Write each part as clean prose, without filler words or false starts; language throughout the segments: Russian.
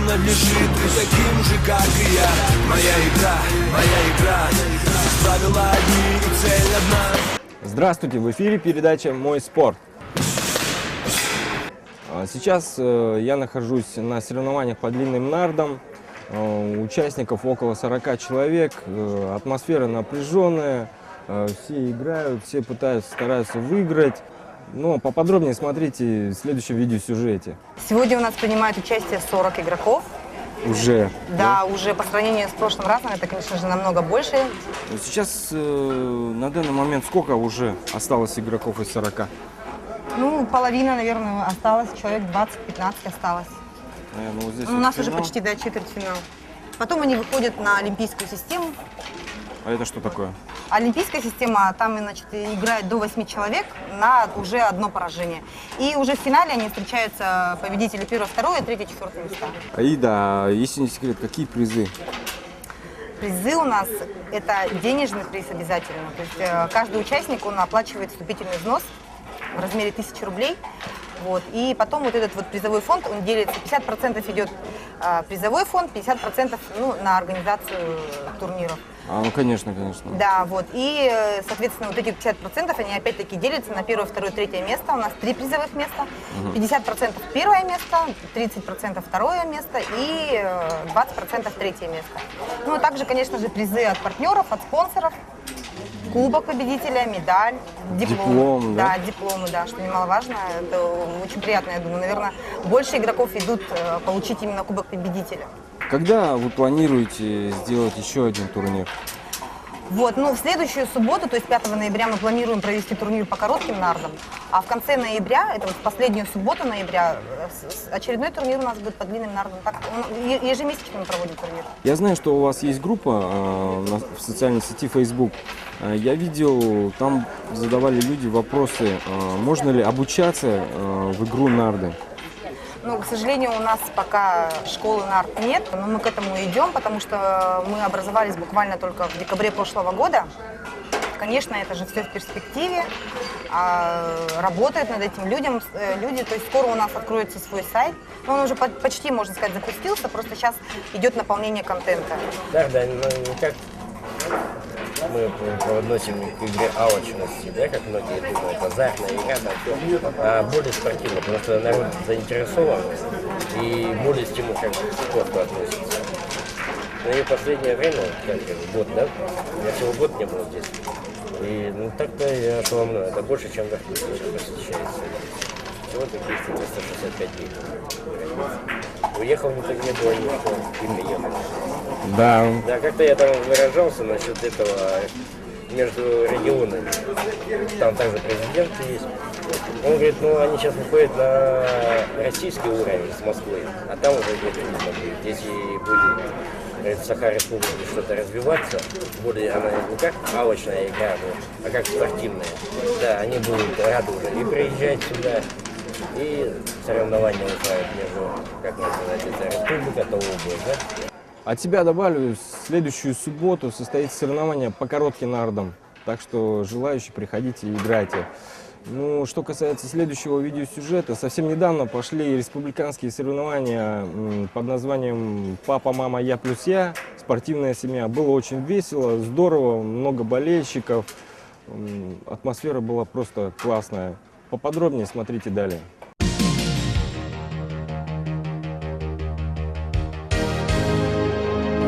принадлежит и таким же, как и я. Моя игра, правила одни и цель одна. Здравствуйте, в эфире передача «Мой спорт». Сейчас я нахожусь на соревнованиях по длинным нардам. Участников около 40 человек, атмосфера напряженная, все играют, все стараются выиграть. Но поподробнее смотрите в следующем видеосюжете. Сегодня у нас принимает участие 40 игроков. Уже? Да, уже по сравнению с прошлым разом это, конечно же, намного больше. Сейчас на данный момент сколько уже осталось игроков из 40? Ну, половина, наверное, осталось, человек 20-15 осталось. Вот здесь У нас уже почти, да, четвертьфинал. Потом они выходят на олимпийскую систему. А это что такое? Олимпийская система, там, значит, играет до 8 человек на уже одно поражение. И уже в финале они встречаются победители 1, 2, 3, 4 места. Аида, если не секрет, какие призы? Призы у нас это денежный приз обязательно. То есть каждый участник, он оплачивает вступительный взнос в размере 1000 рублей. Вот. И потом вот этот вот призовой фонд, он делится, 50% идет призовой фонд, 50% на организацию турниров. Ну конечно, конечно. Да, вот. И, соответственно, вот эти 50%, они опять-таки делятся на 1, 2, 3 место. У нас 3 призовых места. 50% первое место, 30% второе место и 20% третье место. Ну, а также, конечно же, призы от партнеров, от спонсоров. Кубок победителя, медаль, диплом. Да, дипломы, да, что немаловажно. Это очень приятно, я думаю. Наверное, больше игроков идут получить именно Кубок победителя. Когда вы планируете сделать еще один турнир? Вот, в следующую субботу, то есть 5 ноября, мы планируем провести турнир по коротким нардам, а в конце ноября, это вот в последнюю субботу ноября, очередной турнир у нас будет по длинным нардам. Так, ежемесячно мы проводим турнир. Я знаю, что у вас есть группа в социальной сети Facebook. Я видел, там задавали люди вопросы, можно ли обучаться в игру нарды. Ну, к сожалению, у нас пока школы нард нет, но мы к этому идем, потому что мы образовались буквально только в декабре прошлого года. Конечно, это же все в перспективе, работают над этим люди, то есть скоро у нас откроется свой сайт, но он уже почти, можно сказать, запустился, просто сейчас идет наполнение контента. Да, никак мы относим к игре алчности, да, как многие думают, азартная игра, а более спортивная, потому что народ заинтересован и более стимул как к спорту относится. Но и в последнее время, год, да, я всего год не был здесь, и так-то я ошеломлен, это больше, чем в Иркутске сейчас посещается. Сегодня 265 дней. Уехал, не было ничего, и приехал. Да. Да, как-то я там выражался насчет этого между регионами. Там также президент есть. Он говорит, они сейчас выходят на российский уровень с Москвы, а там уже где-то не будет. Если будет в Саха-Республике что-то развиваться, более она не как алчная игра, а как спортивная. Да, они будут рады уже и приезжать сюда, и соревнования устраивают между, как называется, республика, то область, да? От себя добавлю, в следующую субботу состоится соревнование по коротким нардам. Так что желающие, приходите и играйте. Что касается следующего видеосюжета, совсем недавно пошли республиканские соревнования под названием «Папа, мама, я плюс я. Спортивная семья». Было очень весело, здорово, много болельщиков. Атмосфера была просто классная. Поподробнее смотрите далее.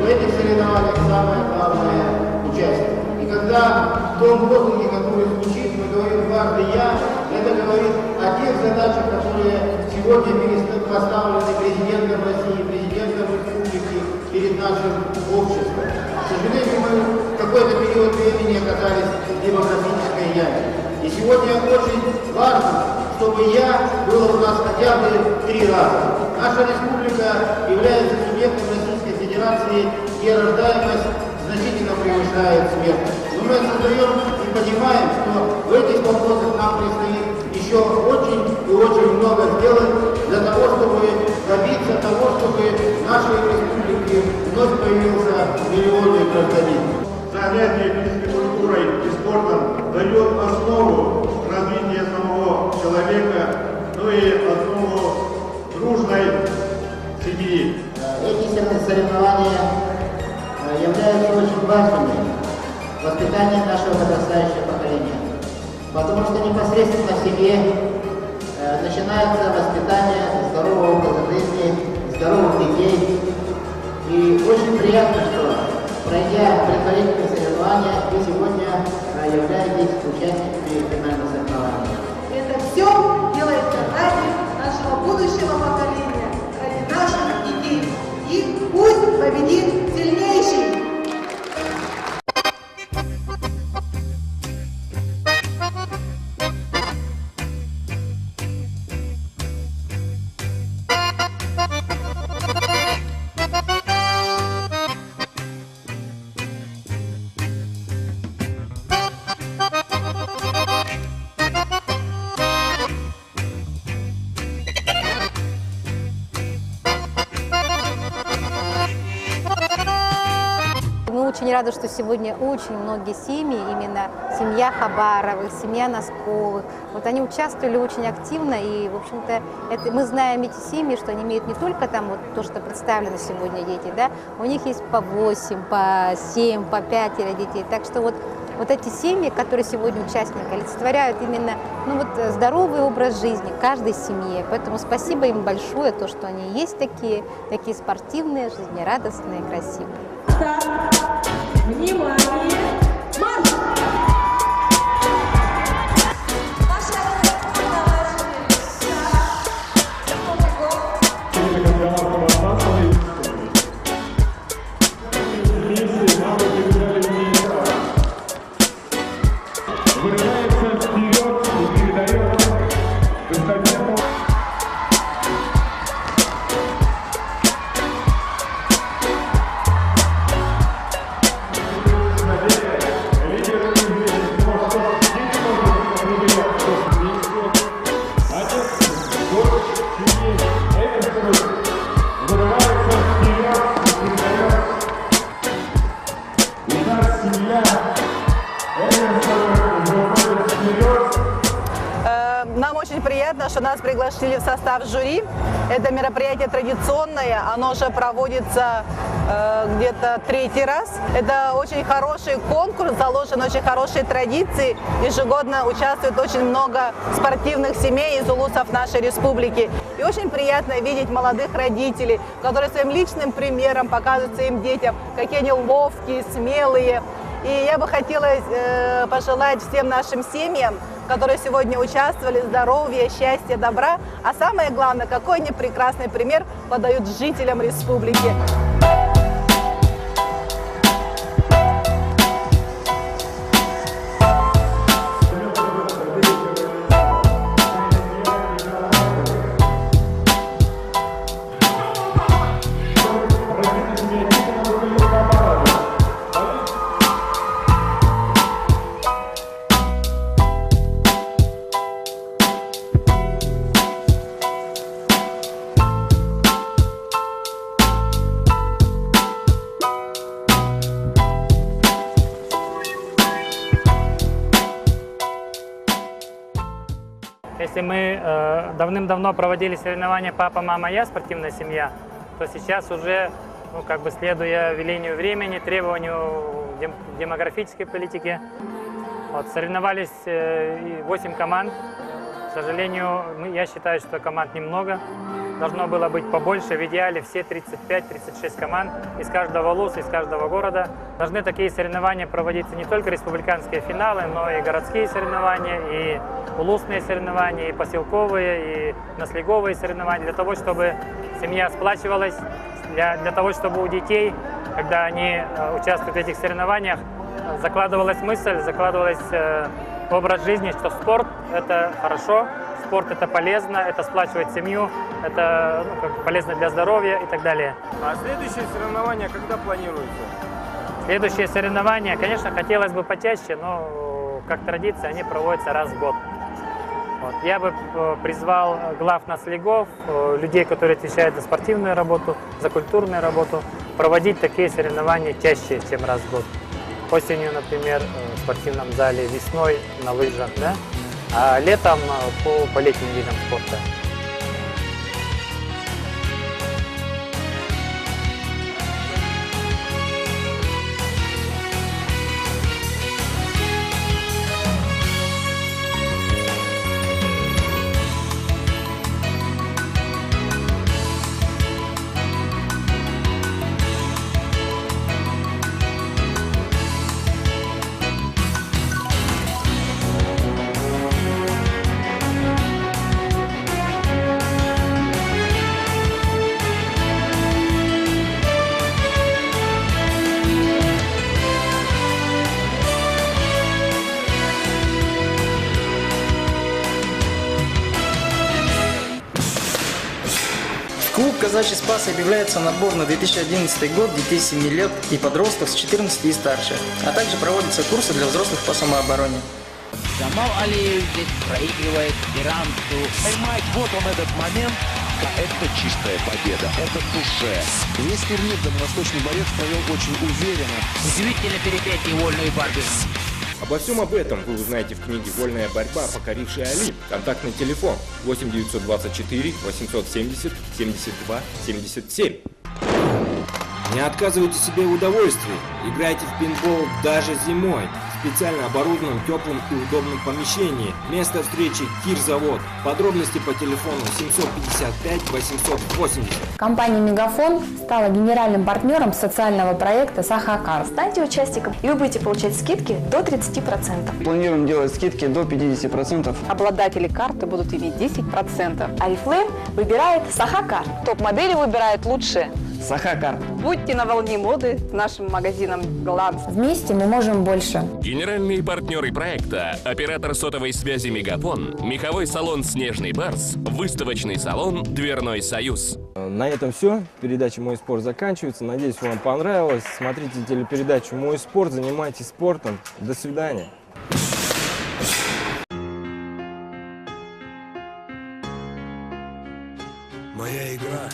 В этих соревнованиях самое главное участие. И когда в том лозунге, который звучит, мы говорим «дважды я», это говорит о тех задачах, которые сегодня поставлены президентом России, президентом республики перед нашим обществом. К сожалению, мы в какой-то период времени оказались в демографической яме. И сегодня очень важно, чтобы «я» было у нас хотя бы 3 раза. Наша республика является субъектом Российской Федерации, где рождаемость значительно превышает смертность. Но мы осознаем и понимаем, что в этих вопросах нам предстоит еще очень и очень много сделать для того, чтобы добиться того, чтобы в нашей республике вновь появился миллионный гражданин. Занятие физкультурой и спортом дает основу развития самого человека, ну и основу дружной семьи. соревнования являются очень важными в воспитании нашего подрастающего поколения, потому что непосредственно в семье начинается воспитание здорового образа жизни, здоровых детей. И очень приятно, что, пройдя предварительные соревнования, вы сегодня являетесь участниками финального соревнования. Это все делается ради нашего будущего поколения, ради наших детей. И пусть победит сильнейший! Мы очень рады, что сегодня очень многие семьи, именно семья Хабаровых, семья Носковых, вот они участвовали очень активно, и, в общем-то, мы знаем эти семьи, что они имеют не только там вот то, что представлено сегодня дети, да, у них есть по 8, по 7, по 5 детей, так что вот эти семьи, которые сегодня участники, олицетворяют именно здоровый образ жизни каждой семье. Поэтому спасибо им большое, то, что они есть такие спортивные, жизнерадостные, красивые. Внимание! Марш! Нам очень приятно, что нас пригласили в состав жюри. Это мероприятие традиционное, оно уже проводится где-то 3-й раз. Это очень хороший конкурс, заложены очень хорошие традиции. Ежегодно участвует очень много спортивных семей из улусов нашей республики. И очень приятно видеть молодых родителей, которые своим личным примером показывают своим детям, какие они ловкие, смелые. И я бы хотела пожелать всем нашим семьям, которые сегодня участвовали, здоровья, счастья, добра. А самое главное, какой они прекрасный пример подают жителям республики. Если мы давным-давно проводили соревнования «Папа, мама, я», спортивная семья, то сейчас уже, следуя велению времени, требованию демографической политики, соревновались 8 команд. К сожалению, я считаю, что команд немного. Должно было быть побольше. В идеале все 35-36 команд из каждого улуса, из каждого города. Должны такие соревнования проводиться не только республиканские финалы, но и городские соревнования, и улусные соревнования, и поселковые, и наслеговые соревнования, для того, чтобы семья сплачивалась, для того, чтобы у детей, когда они участвуют в этих соревнованиях, закладывалась мысль, закладывалась образ жизни, что спорт – это хорошо, спорт – это полезно, это сплачивает семью, это полезно для здоровья и так далее. А следующие соревнования когда планируются? Следующие соревнования, конечно, хотелось бы почаще, но как традиция они проводятся раз в год. Я бы призвал глав наслегов, людей, которые отвечают за спортивную работу, за культурную работу, проводить такие соревнования чаще, чем раз в год. Осенью, например, в спортивном зале, весной на лыжах, да? А летом по летним видам спорта. Клуб «Казачий спас» объявляется набор на 2011 год детей 7 лет и подростков с 14 и старше, а также проводятся курсы для взрослых по самообороне. Джамал Алиев здесь проигрывает иранцу. Поймать, вот он этот момент. Это чистая победа, это душе. Весь турнир дальневосточный борец провел очень уверенно. Удивительно перепятие вольной борьбы. Обо всем об этом вы узнаете в книге «Вольная борьба. Покорившая Али». Контактный телефон 8 924 870 72 77. Не отказывайте себе в удовольствии. Играйте в пейнтбол даже зимой. В специально оборудованном, теплом и удобном помещении. Место встречи Кирзавод. Подробности по телефону 755 880. Компания «Мегафон» стала генеральным партнером социального проекта «Сахакар». Станьте участником, и вы будете получать скидки до 30%. Планируем делать скидки до 50%. Обладатели карты будут иметь 10%. Oriflame выбирает Сахакар. Топ-модели выбирают лучшие. Сахакар. Будьте на волне моды с нашим магазином «Гланс». Вместе мы можем больше. Генеральные партнеры проекта – оператор сотовой связи «Мегафон», меховой салон «Снежный барс», выставочный салон «Дверной союз». На этом все. Передача «Мой спорт» заканчивается. Надеюсь, вам понравилось. Смотрите телепередачу «Мой спорт», занимайтесь спортом. До свидания. Моя игра.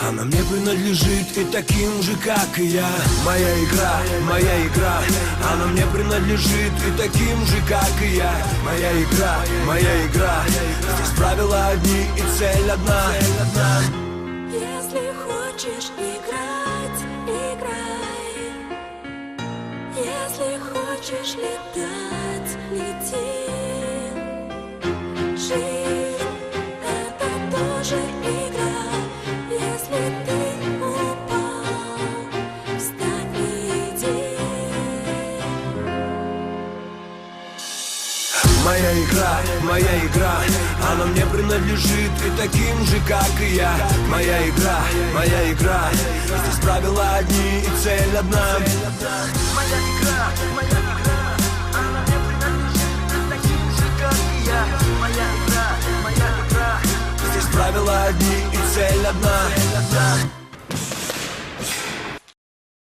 Она мне принадлежит и таким же, как и я. Моя игра, она мне принадлежит и таким же, как и я. Моя игра, здесь правила одни и цель одна. Если хочешь играть, играй. Если хочешь летать, лети. Жизнь — это тоже игра. Если ты упал, встань и иди. Моя игра, она мне принадлежит и таким же, как и я. Моя игра, здесь правила одни и цель одна. Моя игра, она мне принадлежит и таким же, как и я. Моя игра, здесь правила одни и цель одна.